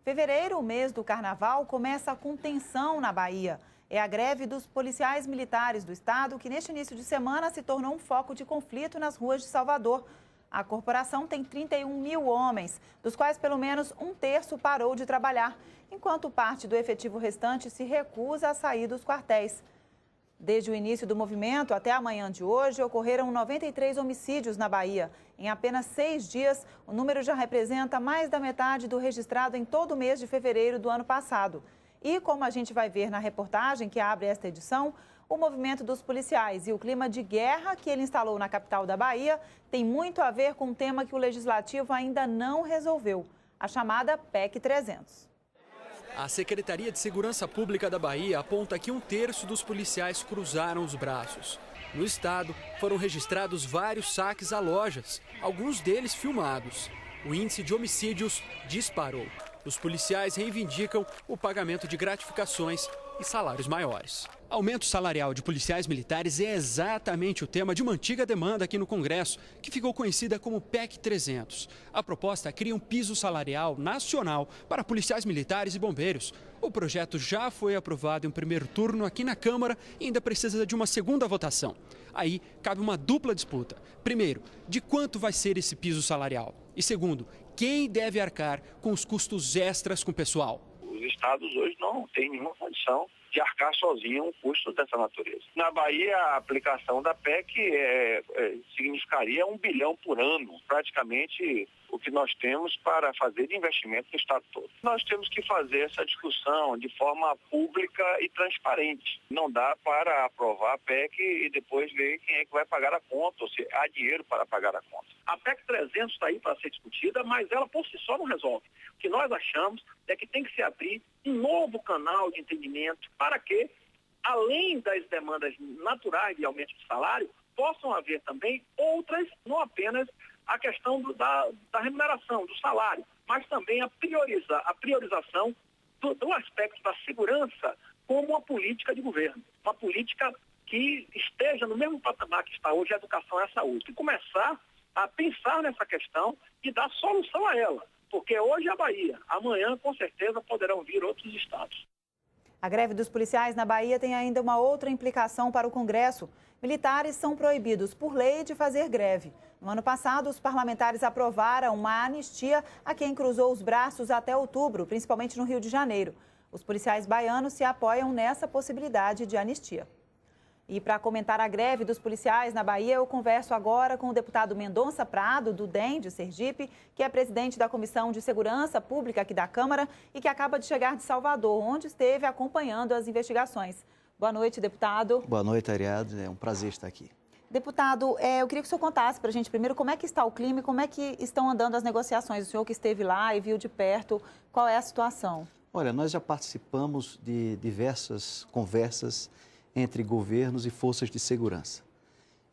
Fevereiro, o mês do carnaval, começa com tensão na Bahia. É a greve dos policiais militares do estado que, neste início de semana, se tornou um foco de conflito nas ruas de Salvador. A corporação tem 31 mil homens, dos quais pelo menos um terço parou de trabalhar, enquanto parte do efetivo restante se recusa a sair dos quartéis. Desde o início do movimento até a manhã de hoje, ocorreram 93 homicídios na Bahia. Em apenas 6 dias, o número já representa mais da metade do registrado em todo o mês de fevereiro do ano passado. E, como a gente vai ver na reportagem que abre esta edição, o movimento dos policiais e o clima de guerra que ele instalou na capital da Bahia tem muito a ver com um tema que o Legislativo ainda não resolveu, a chamada PEC 300. A Secretaria de Segurança Pública da Bahia aponta que um terço dos policiais cruzaram os braços. No estado, foram registrados vários saques a lojas, alguns deles filmados. O índice de homicídios disparou. Os policiais reivindicam o pagamento de gratificações e salários maiores. Aumento salarial de policiais militares é exatamente o tema de uma antiga demanda aqui no Congresso, que ficou conhecida como PEC 300. A proposta cria um piso salarial nacional para policiais militares e bombeiros. O projeto já foi aprovado em um primeiro turno aqui na Câmara e ainda precisa de uma segunda votação. Aí cabe uma dupla disputa. Primeiro, de quanto vai ser esse piso salarial? E segundo, quem deve arcar com os custos extras com o pessoal? Os estados hoje não têm nenhuma condição de arcar sozinho um custo dessa natureza. Na Bahia, a aplicação da PEC significaria 1 bilhão por ano, praticamente o que nós temos para fazer de investimento no estado todo. Nós temos que fazer essa discussão de forma pública e transparente. Não dá para aprovar a PEC e depois ver quem é que vai pagar a conta, ou se há dinheiro para pagar a conta. A PEC 300 está aí para ser discutida, mas ela por si só não resolve. O que nós achamos é que tem que se abrir um novo canal de entendimento para que, além das demandas naturais de aumento de salário, possam haver também outras, não apenas a questão da remuneração, do salário, mas também a priorização do aspecto da segurança como uma política de governo, uma política que esteja no mesmo patamar que está hoje a educação e a saúde, e começar a pensar nessa questão e dar solução a ela, porque hoje é a Bahia, amanhã com certeza poderão vir outros estados. A greve dos policiais na Bahia tem ainda uma outra implicação para o Congresso. Militares são proibidos por lei de fazer greve. No ano passado, os parlamentares aprovaram uma anistia a quem cruzou os braços até outubro, principalmente no Rio de Janeiro. Os policiais baianos se apoiam nessa possibilidade de anistia. E para comentar a greve dos policiais na Bahia, eu converso agora com o deputado Mendonça Prado, do DEM de Sergipe, que é presidente da Comissão de Segurança Pública aqui da Câmara e que acaba de chegar de Salvador, onde esteve acompanhando as investigações. Boa noite, deputado. Boa noite, Ariadne. É um prazer estar aqui. Deputado, eu queria que o senhor contasse para a gente primeiro como é que está o clima e como é que estão andando as negociações. O senhor que esteve lá e viu de perto, qual é a situação? Olha, nós já participamos de diversas conversas entre governos e forças de segurança.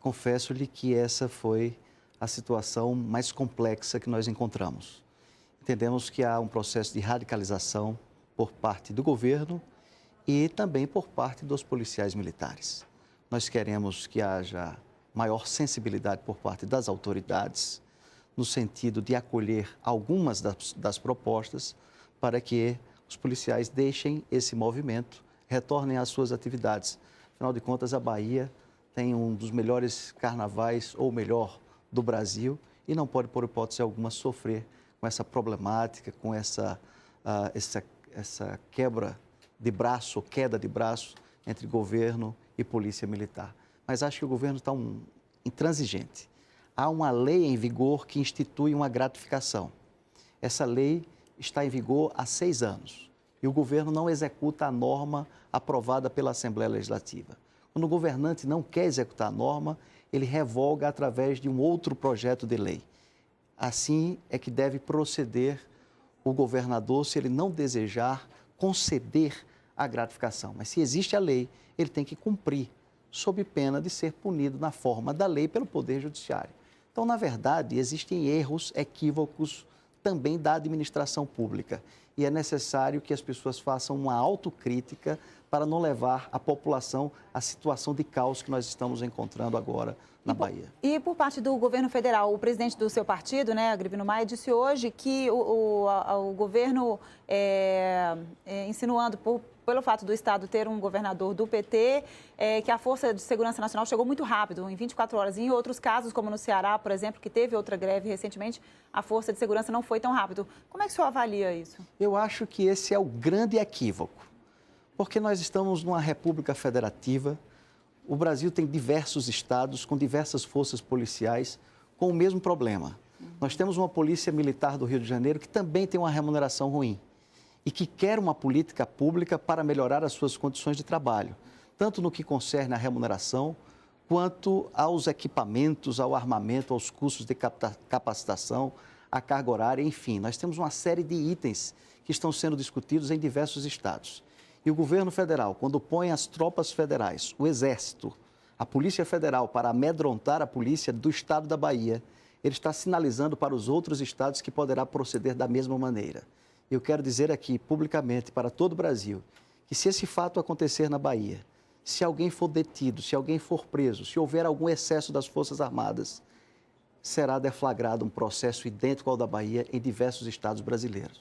Confesso-lhe que essa foi a situação mais complexa que nós encontramos. Entendemos que há um processo de radicalização por parte do governo e também por parte dos policiais militares. Nós queremos que haja maior sensibilidade por parte das autoridades, no sentido de acolher algumas das propostas para que os policiais deixem esse movimento, retornem às suas atividades. Afinal de contas, a Bahia tem um dos melhores carnavais, ou melhor, do Brasil, e não pode, por hipótese alguma, sofrer com essa problemática, com essa quebra de braço, queda de braço entre governo e polícia militar. Mas acho que o governo está intransigente. Há uma lei em vigor que institui uma gratificação. Essa lei está em vigor há 6 anos e o governo não executa a norma aprovada pela Assembleia Legislativa. Quando o governante não quer executar a norma, ele revoga através de um outro projeto de lei. Assim é que deve proceder o governador se ele não desejar conceder a gratificação. Mas se existe a lei, ele tem que cumprir, sob pena de ser punido na forma da lei pelo Poder Judiciário. Então, na verdade, existem erros, equívocos também da administração pública. E é necessário que as pessoas façam uma autocrítica para não levar a população à situação de caos que nós estamos encontrando agora na Bahia. E por parte do governo federal, o presidente do seu partido, Agripino Maia, disse hoje que o governo, insinuando pelo fato do Estado ter um governador do PT, que a Força de Segurança Nacional chegou muito rápido, em 24 horas. E em outros casos, como no Ceará, por exemplo, que teve outra greve recentemente, a Força de Segurança não foi tão rápido. Como é que o senhor avalia isso? Eu acho que esse é o grande equívoco, porque nós estamos numa república federativa. O Brasil tem diversos estados com diversas forças policiais com o mesmo problema. Nós temos uma polícia militar do Rio de Janeiro que também tem uma remuneração ruim e que quer uma política pública para melhorar as suas condições de trabalho, tanto no que concerne à remuneração, quanto aos equipamentos, ao armamento, aos custos de capacitação, à carga horária, enfim. Nós temos uma série de itens que estão sendo discutidos em diversos estados. E o governo federal, quando põe as tropas federais, o Exército, a Polícia Federal, para amedrontar a polícia do estado da Bahia, ele está sinalizando para os outros estados que poderá proceder da mesma maneira. Eu quero dizer aqui, publicamente, para todo o Brasil, que se esse fato acontecer na Bahia, se alguém for detido, se alguém for preso, se houver algum excesso das Forças Armadas, será deflagrado um processo idêntico ao da Bahia em diversos estados brasileiros.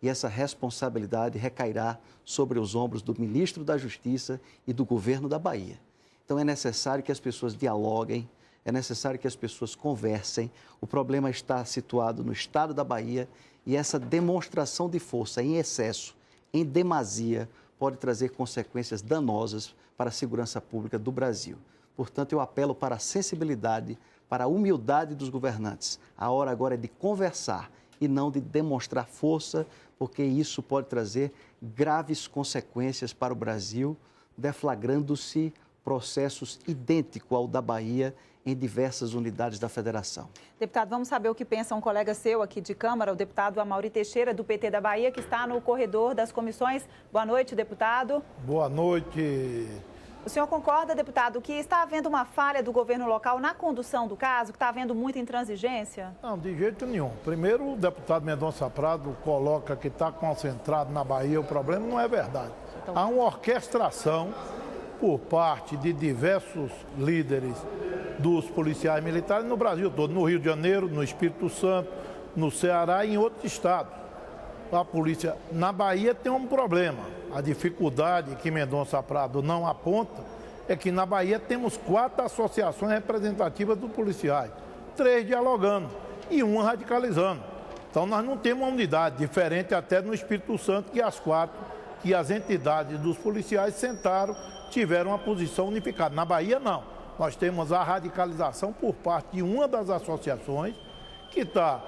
E essa responsabilidade recairá sobre os ombros do ministro da Justiça e do governo da Bahia. Então é necessário que as pessoas dialoguem, é necessário que as pessoas conversem. O problema está situado no estado da Bahia e essa demonstração de força em excesso, em demasia, pode trazer consequências danosas para a segurança pública do Brasil. Portanto, eu apelo para a sensibilidade, para a humildade dos governantes. A hora agora é de conversar e não de demonstrar força, porque isso pode trazer graves consequências para o Brasil, deflagrando-se processos idênticos ao da Bahia em diversas unidades da federação. Deputado, vamos saber o que pensa um colega seu aqui de Câmara, o deputado Amaury Teixeira, do PT da Bahia, que está no corredor das comissões. Boa noite, deputado. Boa noite. O senhor concorda, deputado, que está havendo uma falha do governo local na condução do caso, que está havendo muita intransigência? Não, de jeito nenhum. Primeiro, o deputado Mendonça Prado coloca que está concentrado na Bahia. O problema não é verdade. Então, há uma orquestração por parte de diversos líderes dos policiais militares no Brasil todo, no Rio de Janeiro, no Espírito Santo, no Ceará e em outros estados. A polícia na Bahia tem um problema. A dificuldade que Mendonça Prado não aponta é que na Bahia temos 4 associações representativas dos policiais, 3 dialogando e 1 radicalizando. Então nós não temos uma unidade, diferente até no Espírito Santo, que as 4, que as entidades dos policiais sentaram, tiveram uma posição unificada. Na Bahia não. Nós temos a radicalização por parte de uma das associações que está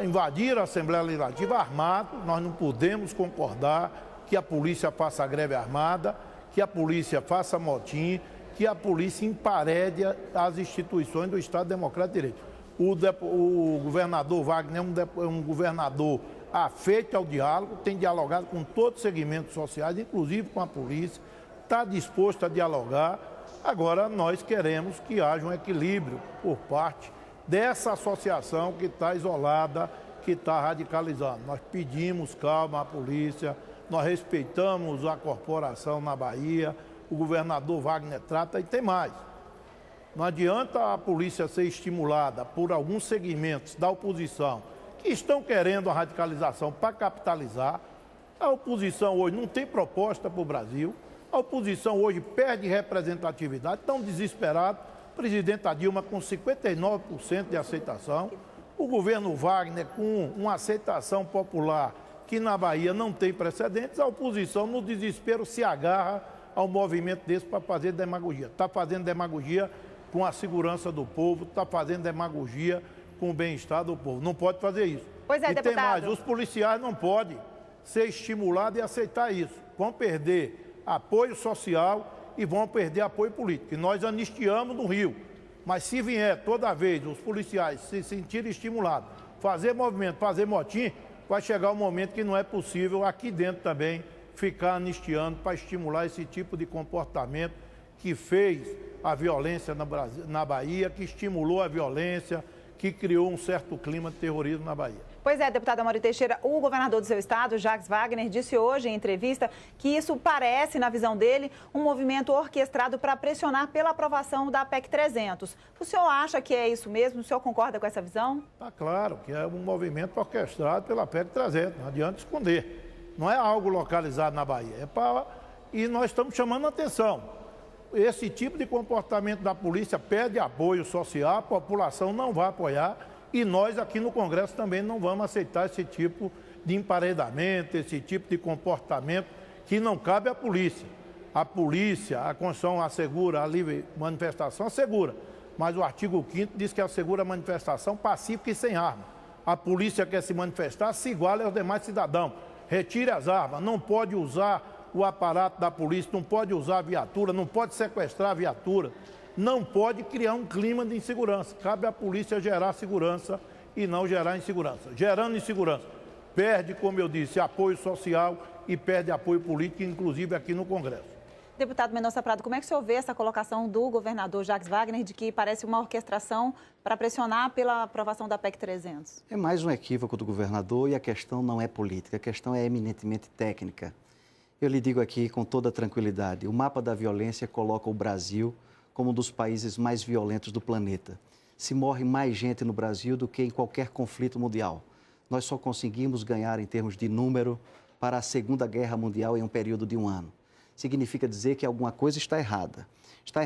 invadir a Assembleia Legislativa armado. Nós não podemos concordar que a polícia faça greve armada, que a polícia faça motim, que a polícia emparede as instituições do Estado Democrático de Direito. O governador Wagner é um governador afeito ao diálogo, tem dialogado com todos os segmentos sociais, inclusive com a polícia, está disposto a dialogar. Agora, nós queremos que haja um equilíbrio por parte dessa associação que está isolada, que está radicalizando. Nós pedimos calma à polícia, nós respeitamos a corporação na Bahia, o governador Wagner trata e tem mais. Não adianta a polícia ser estimulada por alguns segmentos da oposição que estão querendo a radicalização para capitalizar. A oposição hoje não tem proposta para o Brasil. A oposição hoje perde representatividade, estão desesperados. Presidenta Dilma com 59% de aceitação. O governo Wagner com uma aceitação popular que na Bahia não tem precedentes. A oposição, no desespero, se agarra ao movimento desse para fazer demagogia. Está fazendo demagogia com a segurança do povo, está fazendo demagogia com o bem-estar do povo. Não pode fazer isso. Pois é, e deputado. tem mais, os policiais não podem ser estimulados e aceitar isso. Vão perder apoio social e vão perder apoio político. E nós anistiamos no Rio. Mas se vier toda vez os policiais se sentirem estimulados, fazer movimento, fazer motim, vai chegar um momento que não é possível aqui dentro também ficar anistiando para estimular esse tipo de comportamento que fez a violência na Bahia, que estimulou a violência, que criou um certo clima de terrorismo na Bahia. Pois é, deputada Mauri Teixeira, o governador do seu estado, Jacques Wagner, disse hoje em entrevista que isso parece, na visão dele, um movimento orquestrado para pressionar pela aprovação da PEC 300. O senhor acha que é isso mesmo? O senhor concorda com essa visão? Está claro que é um movimento orquestrado pela PEC 300, não adianta esconder. Não é algo localizado na Bahia, e nós estamos chamando a atenção. Esse tipo de comportamento da polícia pede apoio social, a população não vai apoiar. E nós aqui no Congresso também não vamos aceitar esse tipo de emparedamento, esse tipo de comportamento que não cabe à polícia. A polícia, a Constituição assegura a livre manifestação, assegura. Mas o artigo 5º diz que assegura a manifestação pacífica e sem arma. A polícia quer se manifestar, se iguala aos demais cidadãos. Retire as armas, não pode usar o aparato da polícia, não pode usar a viatura, não pode sequestrar a viatura. Não pode criar um clima de insegurança. Cabe à polícia gerar segurança e não gerar insegurança. Gerando insegurança, perde, como eu disse, apoio social e perde apoio político, inclusive aqui no Congresso. Deputado Mendonça Prado, como é que o senhor vê essa colocação do governador Jacques Wagner de que parece uma orquestração para pressionar pela aprovação da PEC 300? É mais um equívoco do governador e a questão não é política, a questão é eminentemente técnica. Eu lhe digo aqui com toda tranquilidade, o mapa da violência coloca o Brasil como um dos países mais violentos do planeta. Se morre mais gente no Brasil do que em qualquer conflito mundial. Nós só conseguimos ganhar em termos de número para a Segunda Guerra Mundial em um período de 1 ano. Significa dizer que alguma coisa está errada. Está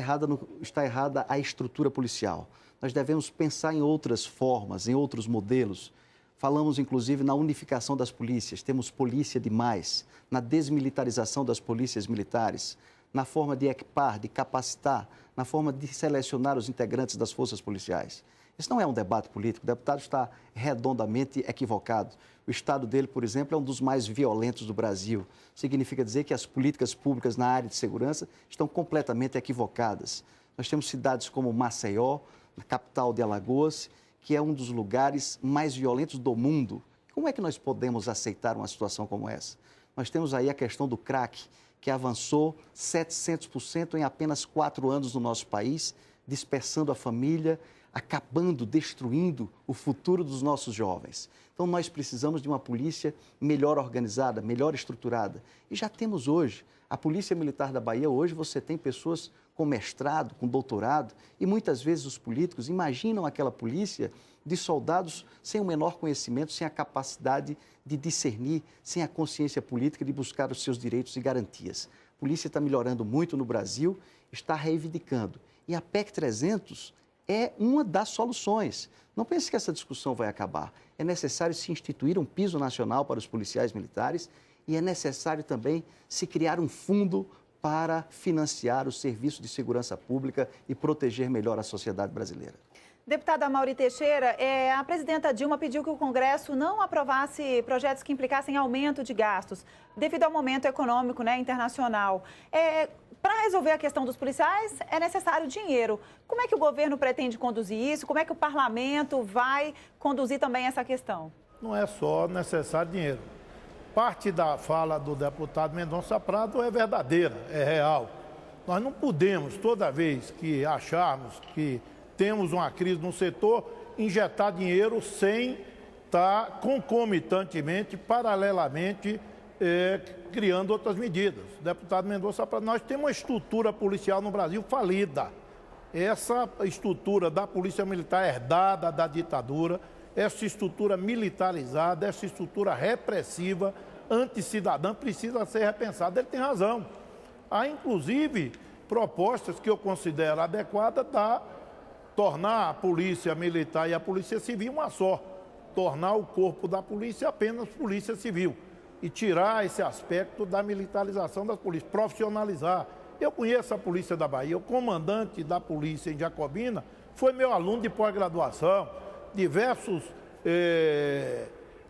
errada a estrutura policial. Nós devemos pensar em outras formas, em outros modelos. Falamos, inclusive, na unificação das polícias. Temos polícia demais, na desmilitarização das polícias militares, na forma de equipar, de capacitar, na forma de selecionar os integrantes das forças policiais. Isso não é um debate político, o deputado está redondamente equivocado. O estado dele, por exemplo, é um dos mais violentos do Brasil. Significa dizer que as políticas públicas na área de segurança estão completamente equivocadas. Nós temos cidades como Maceió, na capital de Alagoas, que é um dos lugares mais violentos do mundo. Como é que nós podemos aceitar uma situação como essa? Nós temos aí a questão do crack, que avançou 700% em apenas 4 anos no nosso país, dispersando a família, acabando, destruindo o futuro dos nossos jovens. Então, nós precisamos de uma polícia melhor organizada, melhor estruturada. E já temos hoje. A Polícia Militar da Bahia, hoje você tem pessoas com mestrado, com doutorado, e muitas vezes os políticos imaginam aquela polícia de soldados sem o menor conhecimento, sem a capacidade de discernir, sem a consciência política de buscar os seus direitos e garantias. A polícia está melhorando muito no Brasil, está reivindicando. E a PEC 300 é uma das soluções. Não pense que essa discussão vai acabar. É necessário se instituir um piso nacional para os policiais militares e é necessário também se criar um fundo para financiar o serviço de segurança pública e proteger melhor a sociedade brasileira. Deputada Mauri Teixeira, a presidenta Dilma pediu que o Congresso não aprovasse projetos que implicassem aumento de gastos, devido ao momento econômico, internacional. Para resolver a questão dos policiais, é necessário dinheiro. Como é que o governo pretende conduzir isso? Como é que o parlamento vai conduzir também essa questão? Não é só necessário dinheiro. Parte da fala do deputado Mendonça Prado é verdadeira, é real. Nós não podemos, toda vez que acharmos que temos uma crise no setor, injetar dinheiro sem estar concomitantemente, paralelamente, criando outras medidas. Deputado Mendonça Prado, nós temos uma estrutura policial no Brasil falida. Essa estrutura da Polícia Militar herdada da ditadura, essa estrutura militarizada, essa estrutura repressiva, anticidadã, precisa ser repensada. Ele tem razão. Há, inclusive, propostas que eu considero adequadas da tornar a Polícia Militar e a Polícia Civil uma só. Tornar o corpo da polícia apenas Polícia Civil. E tirar esse aspecto da militarização das polícias, profissionalizar. Eu conheço a Polícia da Bahia, o comandante da polícia em Jacobina foi meu aluno de pós-graduação. Diversos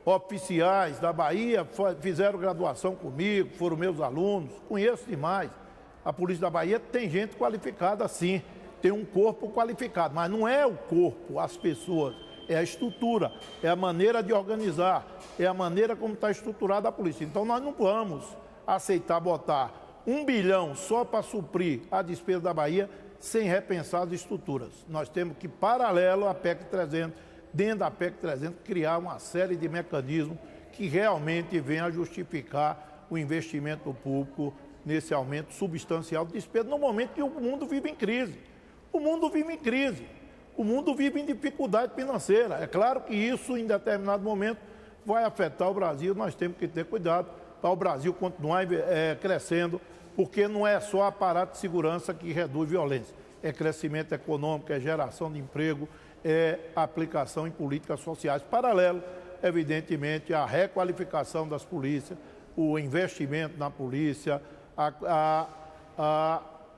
oficiais da Bahia fizeram graduação comigo, foram meus alunos, conheço demais. A Polícia da Bahia tem gente qualificada sim, tem um corpo qualificado, mas não é o corpo, as pessoas, é a estrutura, é a maneira de organizar, é a maneira como está estruturada a polícia. Então nós não vamos aceitar botar 1 bilhão só para suprir a despesa da Bahia sem repensar as estruturas. Nós temos que, paralelo à PEC 300, dentro da PEC 300, criar uma série de mecanismos que realmente venham a justificar o investimento público nesse aumento substancial de despesa, no momento que o mundo vive em crise. O mundo vive em crise, o mundo vive em dificuldade financeira. É claro que isso, em determinado momento, vai afetar o Brasil. Nós temos que ter cuidado para o Brasil continuar crescendo, porque não é só aparato de segurança que reduz violência. É crescimento econômico, é geração de emprego, é aplicação em políticas sociais. Paralelo, evidentemente, à requalificação das polícias, o investimento na polícia,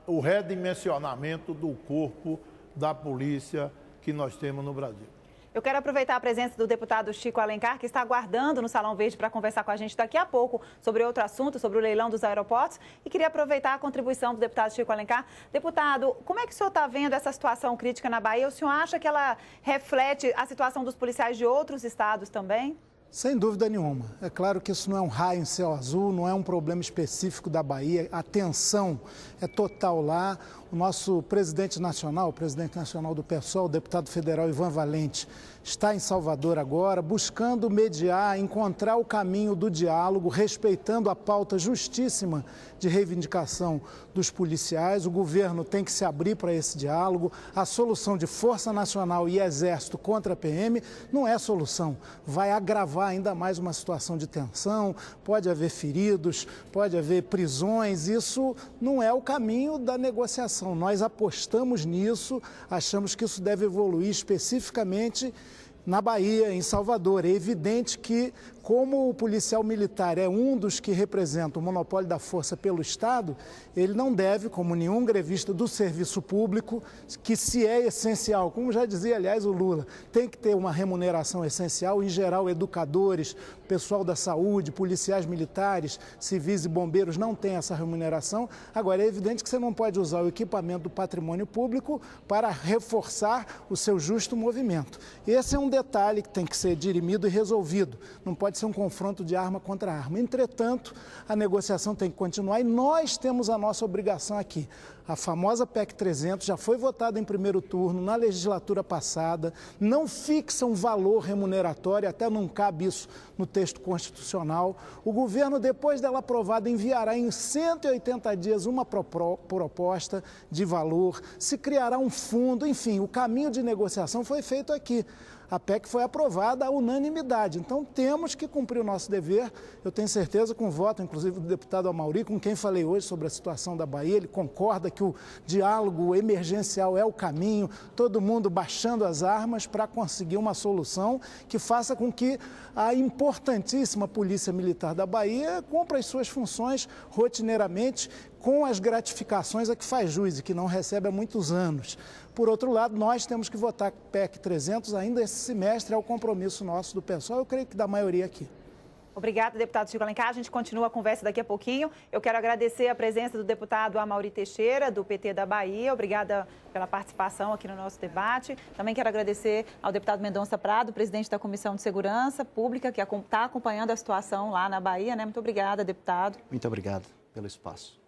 o redimensionamento do corpo da polícia que nós temos no Brasil. Eu quero aproveitar a presença do deputado Chico Alencar, que está aguardando no Salão Verde para conversar com a gente daqui a pouco sobre outro assunto, sobre o leilão dos aeroportos. E queria aproveitar a contribuição do deputado Chico Alencar. Deputado, como é que o senhor está vendo essa situação crítica na Bahia? O senhor acha que ela reflete a situação dos policiais de outros estados também? Sem dúvida nenhuma. É claro que isso não é um raio em céu azul, não é um problema específico da Bahia. A tensão é total lá. O nosso presidente nacional, o presidente nacional do PSOL, o deputado federal Ivan Valente, está em Salvador agora, buscando mediar, encontrar o caminho do diálogo, respeitando a pauta justíssima de reivindicação dos policiais. O governo tem que se abrir para esse diálogo. A solução de Força Nacional e Exército contra a PM não é solução. Vai agravar ainda mais uma situação de tensão, pode haver feridos, pode haver prisões. Isso não é o caminho da negociação. Nós apostamos nisso, achamos que isso deve evoluir especificamente na Bahia, em Salvador. É evidente que, como o policial militar é um dos que representa o monopólio da força pelo Estado, ele não deve, como nenhum grevista do serviço público, que se é essencial, como já dizia, aliás, o Lula, tem que ter uma remuneração essencial, em geral, educadores, pessoal da saúde, policiais militares, civis e bombeiros não têm essa remuneração. Agora, é evidente que você não pode usar o equipamento do patrimônio público para reforçar o seu justo movimento. Esse é um detalhe que tem que ser dirimido e resolvido. Não pode ser um confronto de arma contra arma. Entretanto, a negociação tem que continuar e nós temos a nossa obrigação aqui. A famosa PEC 300 já foi votada em primeiro turno na legislatura passada, não fixa um valor remuneratório, até não cabe isso no texto constitucional. O governo, depois dela aprovada, enviará em 180 dias uma proposta de valor, se criará um fundo, enfim, o caminho de negociação foi feito aqui. A PEC foi aprovada à unanimidade, então temos que cumprir o nosso dever. Eu tenho certeza, com o voto, inclusive, do deputado Amaury, com quem falei hoje sobre a situação da Bahia, ele concorda que o diálogo emergencial é o caminho, todo mundo baixando as armas para conseguir uma solução que faça com que a importantíssima Polícia Militar da Bahia cumpra as suas funções rotineiramente, com as gratificações a que faz jus e que não recebe há muitos anos. Por outro lado, nós temos que votar PEC 300 ainda esse semestre, é o compromisso nosso do pessoal, eu creio que da maioria aqui. Obrigada, deputado Chico Alencar. A gente continua a conversa daqui a pouquinho. Eu quero agradecer a presença do deputado Amaury Teixeira, do PT da Bahia. Obrigada pela participação aqui no nosso debate. Também quero agradecer ao deputado Mendonça Prado, presidente da Comissão de Segurança Pública, que está acompanhando a situação lá na Bahia, né? Muito obrigada, deputado. Muito obrigado pelo espaço.